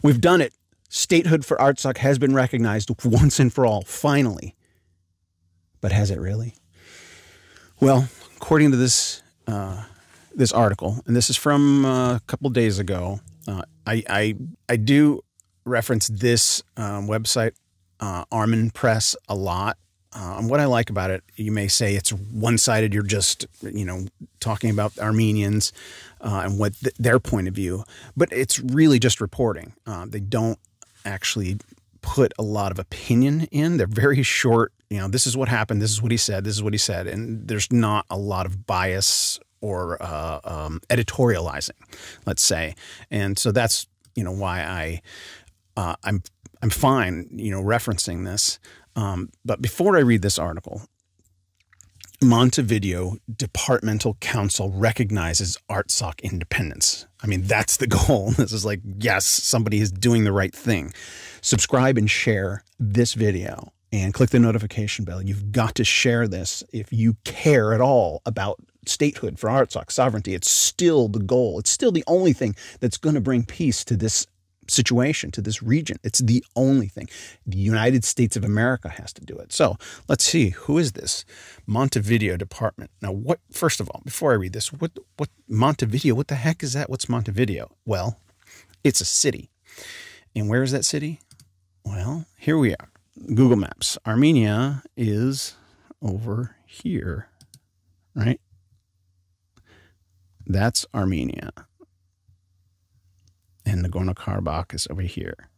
We've done it. Statehood for Artsakh has been recognized once and for all, finally. But has it really? Well, according to this this article, and this is from a couple days ago, I do reference this website, Armen Press, a lot. And what I like about it, you may say it's one-sided. You're just, talking about the Armenians and what their point of view. But it's really just reporting. They don't actually put a lot of opinion in. They're very short. This is what happened. This is what he said. This is what he said. And there's not a lot of bias or editorializing, let's say. And so that's, why I'm fine, referencing this. But before I read this article, Montevideo Departmental Council recognizes Artsakh independence. I mean, that's the goal. This is like, yes, somebody is doing the right thing. Subscribe and share this video and click the notification bell. You've got to share this if you care at all about statehood for Artsakh sovereignty. It's still the goal. It's still the only thing that's going to bring peace to this situation, to this region. It's the only thing. The United States of America has to do it. So let's see, who is this Montevideo Department? Now, first of all, before I read this, what Montevideo, what the heck is that? What's Montevideo? Well, it's a city. And where is that city? Well, here we are. Google Maps. Armenia is over here, right? That's Armenia. And Nagorno-Karabakh is over here.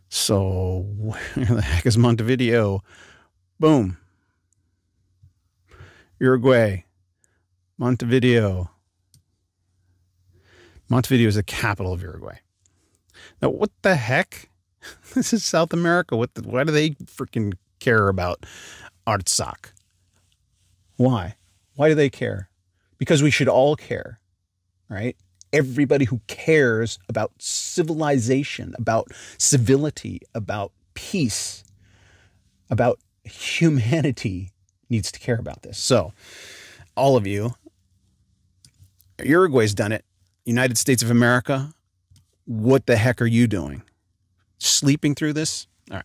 So where the heck is Montevideo? Boom. Uruguay. Montevideo. Montevideo is the capital of Uruguay. Now, what the heck? This is South America. Why do they freaking care about Artsakh? Why? Why do they care? Because we should all care, right? Everybody who cares about civilization, about civility, about peace, about humanity needs to care about this. So, all of you, Uruguay's done it. United States of America, what the heck are you doing? Sleeping through this? All right,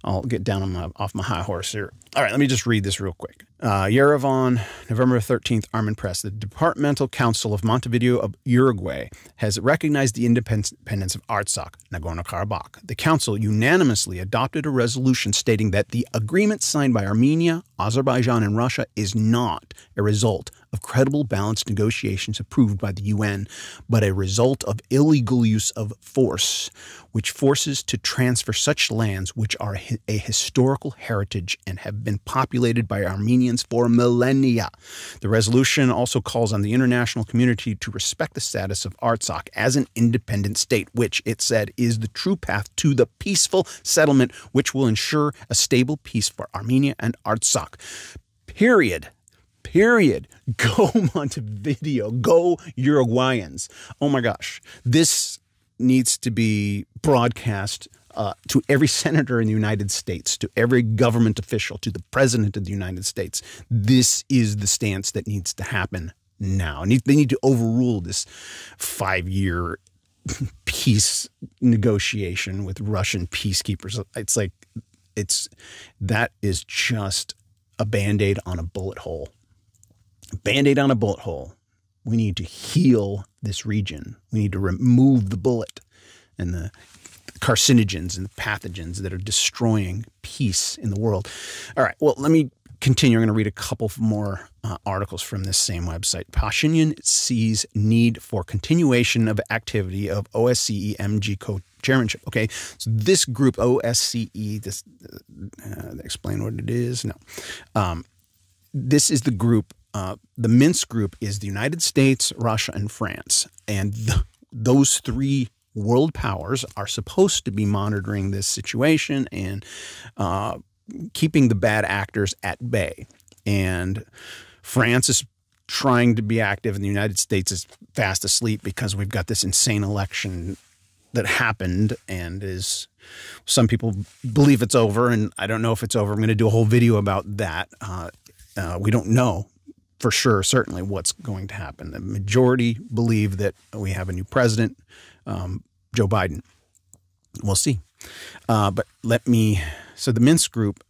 I'll get down off my high horse here. All right, let me just read this real quick. Yerevan, November 13th, Armen Press. The Departmental Council of Montevideo of Uruguay has recognized the independence of Artsakh, Nagorno-Karabakh. The council unanimously adopted a resolution stating that the agreement signed by Armenia, Azerbaijan, and Russia is not a result of credible, balanced negotiations approved by the UN, but a result of illegal use of force, which forces to transfer such lands which are a historical heritage and have been populated by Armenians for millennia. The resolution also calls on the international community to respect the status of Artsakh as an independent state, which it said is the true path to the peaceful settlement, which will ensure a stable peace for Armenia and Artsakh. Period. Period. Go Montevideo. Go Uruguayans. Oh my gosh. This needs to be broadcast to every senator in the United States, to every government official, to the president of the United States. This is the stance that needs to happen now. They need to overrule this 5-year peace negotiation with Russian peacekeepers. It's like, that is just a Band-Aid on a bullet hole. Band-Aid on a bullet hole. We need to heal this region. We need to remove the bullet and the carcinogens and the pathogens that are destroying peace in the world. All right, well, let me continue. I'm going to read a couple more articles from this same website. Pashinyan sees need for continuation of activity of OSCE MG co-chairmanship. Okay, so this group, OSCE, this explain what it is. No, this is the group. The Minsk group is the United States, Russia, and France, and those three world powers are supposed to be monitoring this situation and keeping the bad actors at bay. And France is trying to be active, and the United States is fast asleep because we've got this insane election that happened and is, some people believe it's over, and I don't know if it's over. I'm going to do a whole video about that. We don't know for sure, certainly, what's going to happen. The majority believe that we have a new president. Joe Biden. We'll see. But so the Minsk group,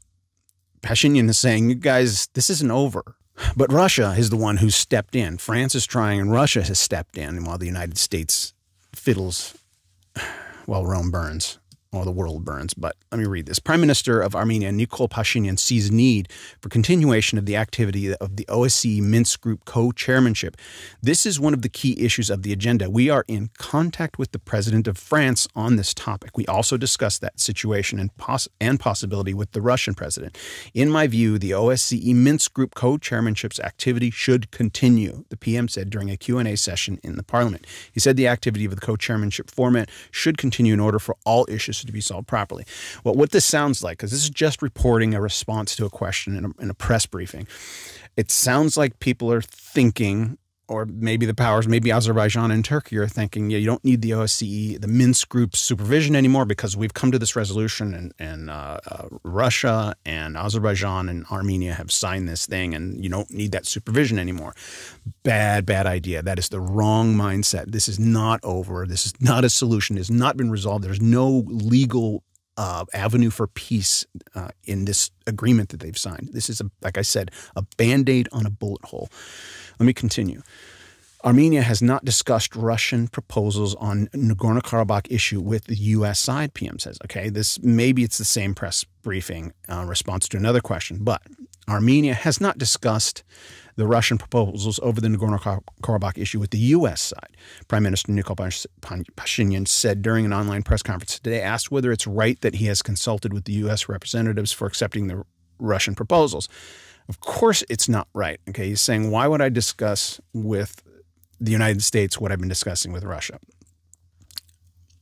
Pashinyan is saying, you guys, this isn't over. But Russia is the one who stepped in. France is trying and Russia has stepped in while the United States fiddles while Rome burns. Or the world burns. But let me read this. Prime Minister of Armenia, Nikol Pashinyan, sees need for continuation of the activity of the OSCE Minsk Group co-chairmanship. This is one of the key issues of the agenda. We are in contact with the President of France on this topic. We also discussed that situation and possibility with the Russian President. In my view, the OSCE Minsk Group co-chairmanship's activity should continue, the PM said during a Q&A session in the Parliament. He said the activity of the co-chairmanship format should continue in order for all issues to be solved properly. Well, what this sounds like, because this is just reporting a response to a question in a press briefing, it sounds like people are thinking, or maybe the powers, maybe Azerbaijan and Turkey are thinking, yeah, you don't need the OSCE, the Minsk Group's supervision anymore because we've come to this resolution and Russia and Azerbaijan and Armenia have signed this thing and you don't need that supervision anymore. Bad idea. That is the wrong mindset. This is not over. This is not a solution. It has not been resolved. There's no legal avenue for peace in this agreement that they've signed. This is, like I said, a Band-Aid on a bullet hole. Let me continue. Armenia has not discussed Russian proposals on Nagorno-Karabakh issue with the U.S. side, PM says. Okay, maybe it's the same press briefing response to another question, but Armenia has not discussed the Russian proposals over the Nagorno-Karabakh issue with the U.S. side. Prime Minister Nikol Pashinyan said during an online press conference today, asked whether it's right that he has consulted with the U.S. representatives for accepting the Russian proposals. Of course it's not right. Okay, he's saying, why would I discuss with the United States what I've been discussing with Russia?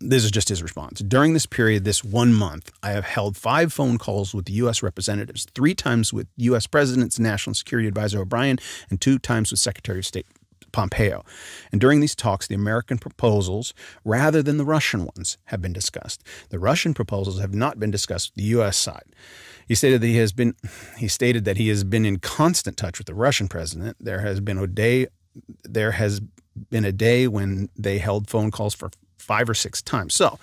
This is just his response. During this period, this 1 month, I have held 5 phone calls with the U.S. representatives, 3 times with U.S. President's National Security Advisor O'Brien and 2 times with Secretary of State Pompeo. And during these talks, the American proposals, rather than the Russian ones, have been discussed. The Russian proposals have not been discussed with the U.S. side. He stated that he has been in constant touch with the Russian president. There has been a day when they held phone calls for 5 or 6 times. So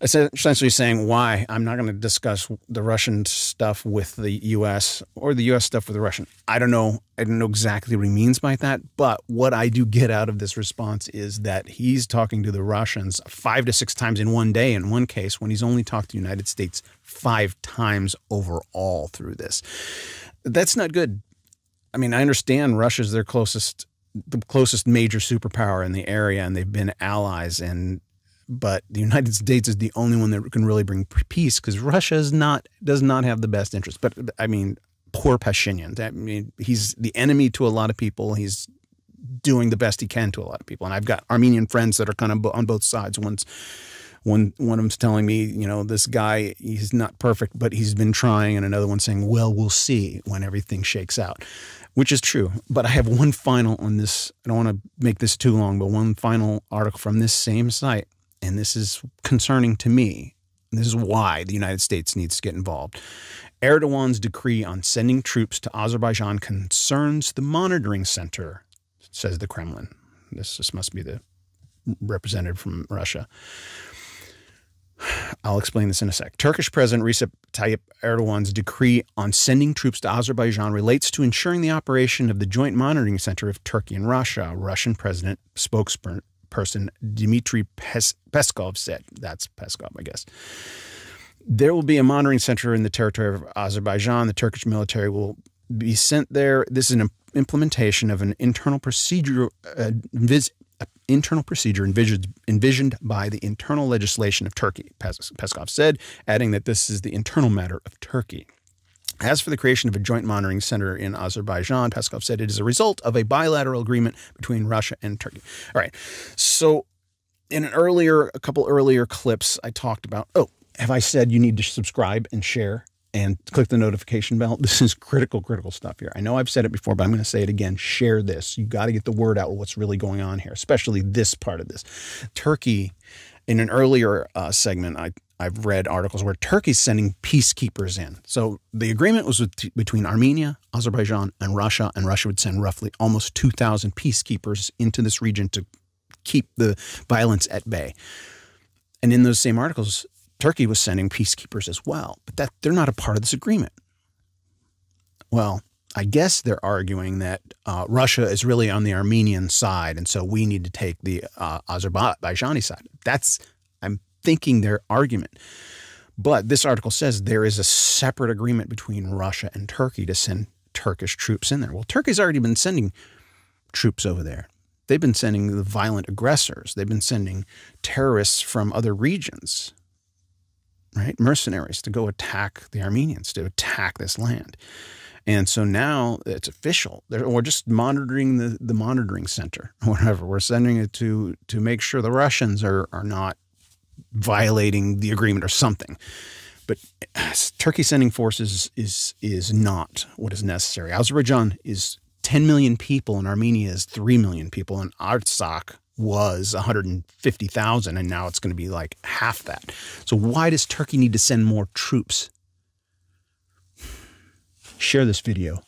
essentially saying why I'm not going to discuss the Russian stuff with the U.S. or the U.S. stuff with the Russian. I don't know exactly what he means by that. But what I do get out of this response is that he's talking to the Russians 5 to 6 times in one day in one case when he's only talked to the United States 5 times overall through this. That's not good. I mean, I understand Russia's the closest major superpower in the area, and they've been allies. But the United States is the only one that can really bring peace because Russia does not have the best interest. But I mean, poor Pashinyan. I mean, he's the enemy to a lot of people. He's doing the best he can to a lot of people. And I've got Armenian friends that are kind of on both sides. One of them's telling me, you know, this guy, he's not perfect, but he's been trying. And another one saying, well, we'll see when everything shakes out, which is true. But I have one final on this. I don't want to make this too long, but one final article from this same site. And this is concerning to me. This is why the United States needs to get involved. Erdogan's decree on sending troops to Azerbaijan concerns the monitoring center, says the Kremlin. This must be the representative from Russia. I'll explain this in a sec. Turkish President Recep Tayyip Erdogan's decree on sending troops to Azerbaijan relates to ensuring the operation of the joint monitoring center of Turkey and Russia, Russian President spokesperson Dmitry Peskov said. That's Peskov, I guess. There will be a monitoring center in the territory of Azerbaijan. The Turkish military will be sent there. This is an implementation of an internal procedure envisioned by the internal legislation of Turkey, Peskov said, adding that this is the internal matter of Turkey. As for the creation of a joint monitoring center in Azerbaijan, Peskov said it is a result of a bilateral agreement between Russia and Turkey. All right. So in a couple earlier clips, I talked about, have I said you need to subscribe and share and click the notification bell? This is critical stuff here. I know I've said it before, but I'm going to say it again. Share this. You got to get the word out what's really going on here, especially this part of this. Turkey, in an earlier segment, I've read articles where Turkey's sending peacekeepers in. So the agreement was between Armenia, Azerbaijan, and Russia would send roughly almost 2,000 peacekeepers into this region to keep the violence at bay. And in those same articles, Turkey was sending peacekeepers as well, but they're not a part of this agreement. Well, I guess they're arguing that Russia is really on the Armenian side, and so we need to take the Azerbaijani side. I'm thinking their argument. But this article says there is a separate agreement between Russia and Turkey to send Turkish troops in there. Well, Turkey's already been sending troops over there. They've been sending the violent aggressors. They've been sending terrorists from other regions, right? Mercenaries to go attack the Armenians, to attack this land. And so now it's official. We're just monitoring the monitoring center, whatever. We're sending it to make sure the Russians are not violating the agreement or something. But Turkey sending forces is not what is necessary. Azerbaijan is 10 million people and Armenia is 3 million people, and Artsakh was 150,000, and now it's going to be like half that. So why does Turkey need to send more troops? Share this video.